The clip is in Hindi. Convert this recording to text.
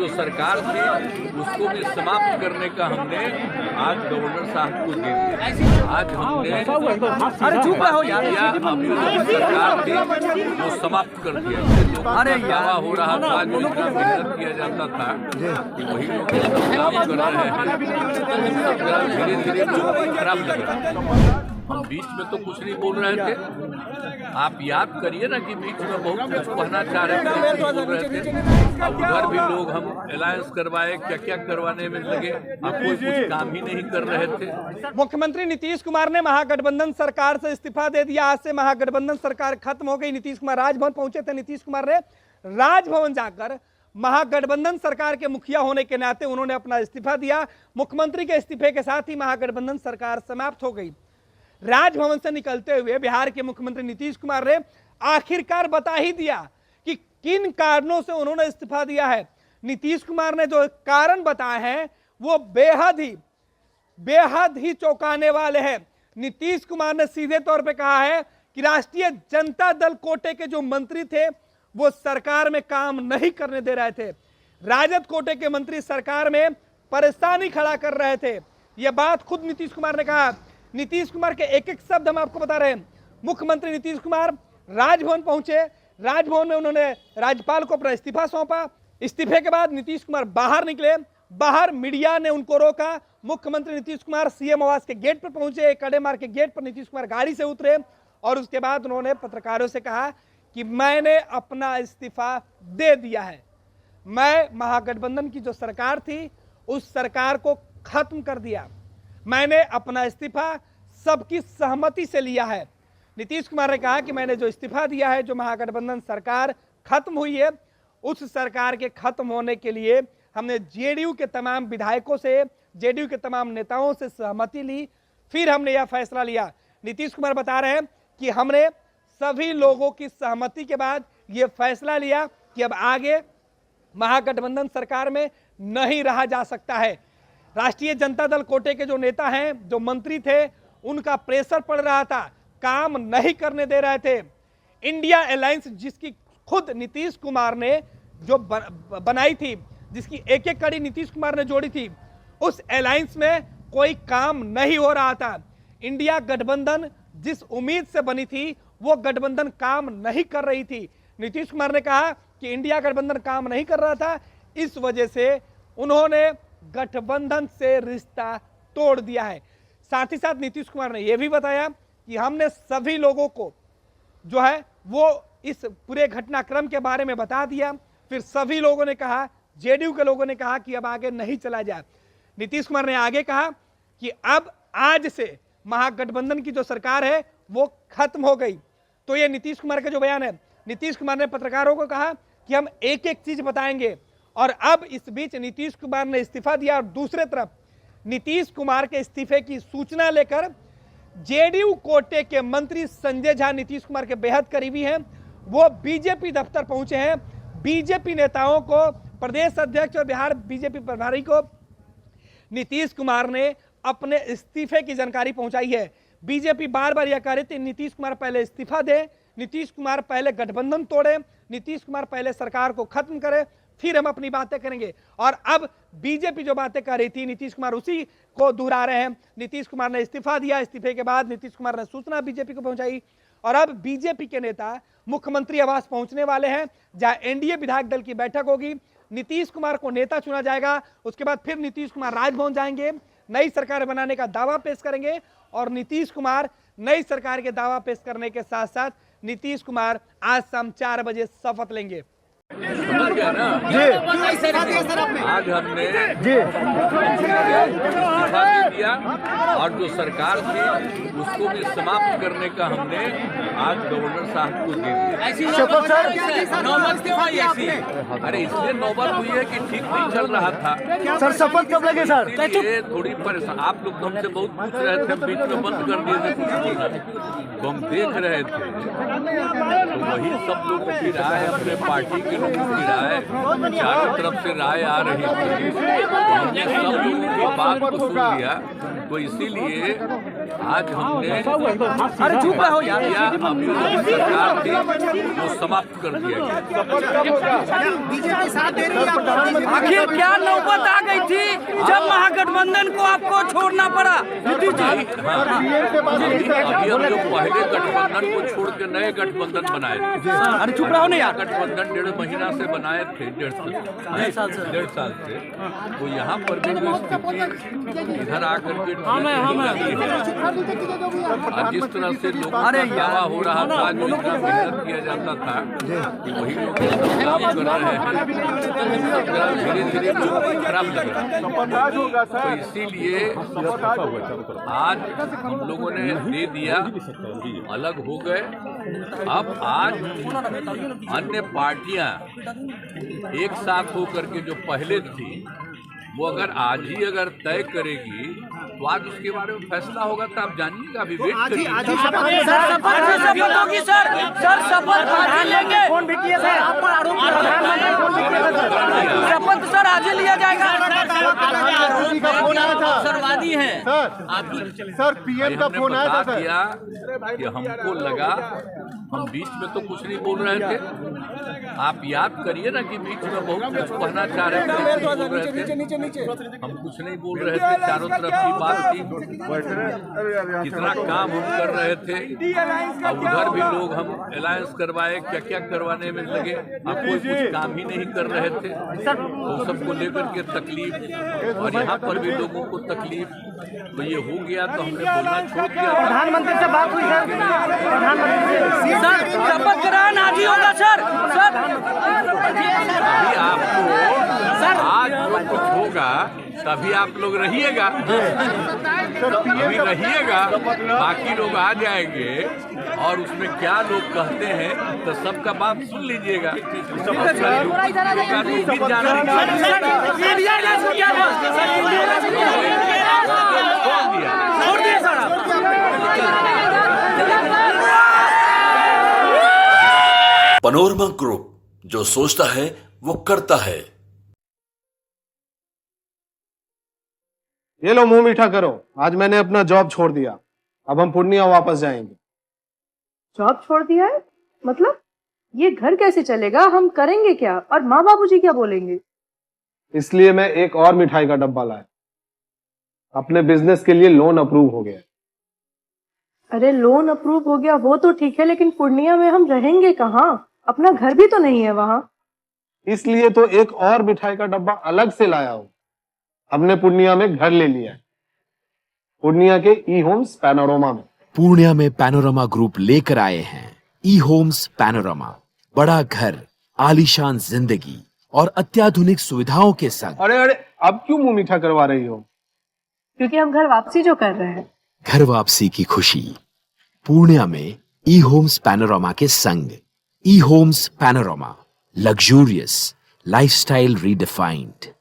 जो सरकार थी उसको भी समाप्त करने का हमने आज गवर्नर साहब को दे दिया। आज हमने सरकार थी वो समाप्त कर दिया। अरे दावा हो रहा था, जो इतना मेहनत किया जाता था कि वही लोग काम कर रहे हैं, धीरे धीरे खराब लग रहा है। हम बीच में तो कुछ नहीं बोल रहे थे, आप याद करिए ना कि बीच में बहुत कुछ कहना चाह रहे थे, बोल रहे थे। अब उधर भी लोग हम अलायंस करवाए, क्या क्या करवाने में लगे, अब कोई कुछ काम ही नहीं कर रहे थे। मुख्यमंत्री नीतीश कुमार ने महागठबंधन सरकार से इस्तीफा दे दिया। आज से महागठबंधन सरकार खत्म हो गई। नीतीश कुमार राजभवन पहुंचे थे। नीतीश कुमार ने राजभवन जाकर महागठबंधन सरकार के मुखिया होने के नाते उन्होंने अपना इस्तीफा दिया। मुख्यमंत्री के इस्तीफे के साथ ही महागठबंधन सरकार समाप्त हो गई। राजभवन से निकलते हुए बिहार के मुख्यमंत्री नीतीश कुमार ने आखिरकार बता ही दिया कि किन कारणों से उन्होंने इस्तीफा दिया है। नीतीश कुमार ने जो कारण बताए हैं वो बेहद ही चौंकाने वाले हैं। नीतीश कुमार ने सीधे तौर पे कहा है कि राष्ट्रीय जनता दल कोटे के जो मंत्री थे वो सरकार में काम नहीं करने दे रहे थे। राजद कोटे के मंत्री सरकार में परेशानी खड़ा कर रहे थे। यह बात खुद नीतीश कुमार ने कहा। नीतीश कुमार के एक एक शब्द हम आपको बता रहे हैं। मुख्यमंत्री नीतीश कुमार राजभवन पहुंचे। राजभवन में उन्होंने राज्यपाल को अपना इस्तीफा सौंपा। इस्तीफे के बाद नीतीश कुमार बाहर निकले। बाहर मीडिया ने उनको रोका। मुख्यमंत्री नीतीश कुमार सीएम आवास के गेट पर पहुंचे। कड़ेमार के गेट पर नीतीश कुमार गाड़ी से उतरे और उसके बाद उन्होंने पत्रकारों से कहा कि मैंने अपना इस्तीफा दे दिया है। मैं महागठबंधन की जो सरकार थी उस सरकार को खत्म कर दिया। मैंने अपना इस्तीफा सबकी सहमति से लिया है। नीतीश कुमार ने कहा कि मैंने जो इस्तीफा दिया है, जो महागठबंधन सरकार खत्म हुई है, उस सरकार के खत्म होने के लिए हमने जेडीयू के तमाम विधायकों से, जेडीयू के तमाम नेताओं से सहमति ली, फिर हमने यह फैसला लिया। नीतीश कुमार बता रहे हैं कि हमने सभी लोगों की सहमति के बाद यह फैसला लिया कि अब आगे महागठबंधन सरकार में नहीं रहा जा सकता है। राष्ट्रीय जनता दल कोटे के जो नेता हैं, जो मंत्री थे, उनका प्रेशर पड़ रहा था, काम नहीं करने दे रहे थे। इंडिया अलायंस जिसकी खुद नीतीश कुमार ने जो बनाई थी, जिसकी एक एक कड़ी नीतीश कुमार ने जोड़ी थी, उस अलायंस में कोई काम नहीं हो रहा था। इंडिया गठबंधन जिस उम्मीद से बनी थी वो गठबंधन काम नहीं कर रही थी। नीतीश कुमार ने कहा कि इंडिया गठबंधन काम नहीं कर रहा था, इस वजह से उन्होंने गठबंधन से रिश्ता तोड़ दिया है। साथ ही साथ नीतीश कुमार ने यह भी बताया कि हमने सभी लोगों को जो है वो इस पूरे घटनाक्रम के बारे में बता दिया। फिर सभी लोगों ने कहा, जेडीयू के लोगों ने कहा कि अब आगे नहीं चला जाए। नीतीश कुमार ने आगे कहा कि अब आज से महागठबंधन की जो सरकार है वो खत्म हो गई। तो ये नीतीश कुमार का जो बयान है, नीतीश कुमार ने पत्रकारों को कहा कि हम एक एक चीज बताएंगे। और अब इस बीच नीतीश कुमार ने इस्तीफा दिया और दूसरे तरफ नीतीश कुमार के इस्तीफे की सूचना लेकर जेडीयू कोटे के मंत्री संजय झा नीतीश कुमार के बेहद करीबी हैं, वो बीजेपी दफ्तर पहुंचे हैं। बीजेपी नेताओं को, प्रदेश अध्यक्ष और बिहार बीजेपी प्रभारी को नीतीश कुमार ने अपने इस्तीफे की जानकारी पहुंचाई है। बीजेपी बार बार यह कह रही थी नीतीश कुमार पहले इस्तीफा दे, नीतीश कुमार पहले गठबंधन तोड़े, नीतीश कुमार पहले सरकार को खत्म करे, फिर हम अपनी बातें करेंगे। और अब बीजेपी जो बातें कर रही थी नीतीश कुमार उसी को दोहरा रहे हैं। नीतीश कुमार ने इस्तीफा दिया, इस्तीफे के बाद नीतीश कुमार ने सूचना बीजेपी को पहुंचाई और अब बीजेपी के नेता मुख्यमंत्री आवास पहुंचने वाले हैं, जहां एनडीए विधायक दल की बैठक होगी। नीतीश कुमार को नेता चुना जाएगा। उसके बाद फिर नीतीश कुमार राजभवन जाएंगे, नई सरकार बनाने का दावा पेश करेंगे और नीतीश कुमार नई सरकार के दावा पेश करने के साथ साथ नीतीश कुमार आज शाम 4 बजे शपथ लेंगे। समझ गया ना जी। आज हमने इस्तीफा दे दिया और जो सरकार थी उसको भी समाप्त करने का हमने आज गवर्नर साहब को दे दिया। अरे इसलिए नौबत हुई है कि ठीक नहीं चल रहा था सर। शपथ कब लगे सर? ये थोड़ी परेशान, आप लोग हमसे बहुत पूछ रहे थे, बीच में बंद कर दिए थे तो हम देख रहे थे। तो वही सब लोग की राय, अपने पार्टी के लोगों की राय, चारों तरफ से राय आ रही थी, तो हमने सब लोगों की बात को सुन लिया। तो इसीलिए आज हमने अरे चुप रहो यार। सरकार थी वो समाप्त कर दिया गया। बीजेपी साथ दे रही है। आखिर क्या नौबत आ गई थी जब महागठबंधन को आपको छोड़ना पड़ा? अभी हम लोग पहले गठबंधन को छोड़ के नए गठबंधन बनाए थे। अरे चुप रहो ना यार। गठबंधन 1.5 महीना से बनाए थे, 1.5 साल से। तो यहाँ पर भी जो स्थिति इधर आकर के आज जिस तरह से लोगों का दावा हो रहा था, जो इतना मेहनत किया जाता था कि वही लोग काम कर रहे हैं, धीरे धीरे खराब लग रहा है। तो इसीलिए आज हम लोगों ने दे दिया, अलग हो गए। अब आज अन्य पार्टियां एक साथ होकर के जो पहले थी वो अगर आज ही अगर तय करेगी तो आज उसके बारे में फैसला होगा। तो आप जानिएगा, अभी वेट करिए। शपथ होगी सर। सर शपथ आज ही लेंगे। शपथ सर आज ही लिया जाएगा। सरवादी है सर। पीएम का फोन आया था सर कि हमको लगा हम बीच में तो कुछ नहीं बोल रहे थे। आप याद करिए ना कि बीच में बहुत कुछ कहना चाह रहे थे, बोल रहे थे, हम कुछ नहीं बोल रहे थे। चारों तरफ की बात थी, कितना काम हम कर रहे थे। और उधर भी लोग हम अलायंस करवाए, क्या क्या करवाने में लगे। अब कोई कुछ काम ही नहीं कर रहे थे। तो सबको लेकर के तकलीफ, और यहाँ पर भी लोगों को तकलीफ। तो ये हो गया तो हमने बोलना छोड़ दिया। प्रधानमंत्री से बात हुई सर। प्रधानमंत्री से सर शपथ ग्रहण आज ही होगा सर। सर अभी आपको आज जो कुछ होगा तभी आप लोग रहिएगा, अभी रहिएगा, बाकी लोग आ जाएंगे और उसमें क्या लोग कहते हैं तो सबका बात सुन लीजिएगा। पैनोरमा ग्रुप, जो सोचता है वो करता है। ये लो मुंह मीठा करो। आज मैंने अपना जॉब छोड़ दिया, अब हम पूर्णिया वापस जाएंगे। जॉब छोड़ दिया है? मतलब ये घर कैसे चलेगा? हम करेंगे क्या? और माँ बाबूजी क्या बोलेंगे? इसलिए मैं एक और मिठाई का डब्बा लाया। अपने बिजनेस के लिए लोन अप्रूव हो गया। अरे लोन अप्रूव हो गया वो तो ठीक है, लेकिन पूर्णिया में हम रहेंगे कहाँ? अपना घर भी तो नहीं है वहाँ। इसलिए तो एक और मिठाई का डब्बा अलग से लाया हूँ। हमने पूर्णिया में घर ले लिया है, पूर्णिया के ई होम्स पैनोरमा में। पूर्णिया में पैनोरमा ग्रुप लेकर आए हैं ई होम्स पैनोरमा। बड़ा घर, आलीशान जिंदगी और अत्याधुनिक सुविधाओं के संग। अरे अब क्यों मुंह मीठा करवा रही हो? क्योंकि हम घर वापसी जो कर रहे हैं। घर वापसी की खुशी पूर्णिया में ई होम्स पैनोरमा के संग। E Homes Panorama, luxurious lifestyle redefined.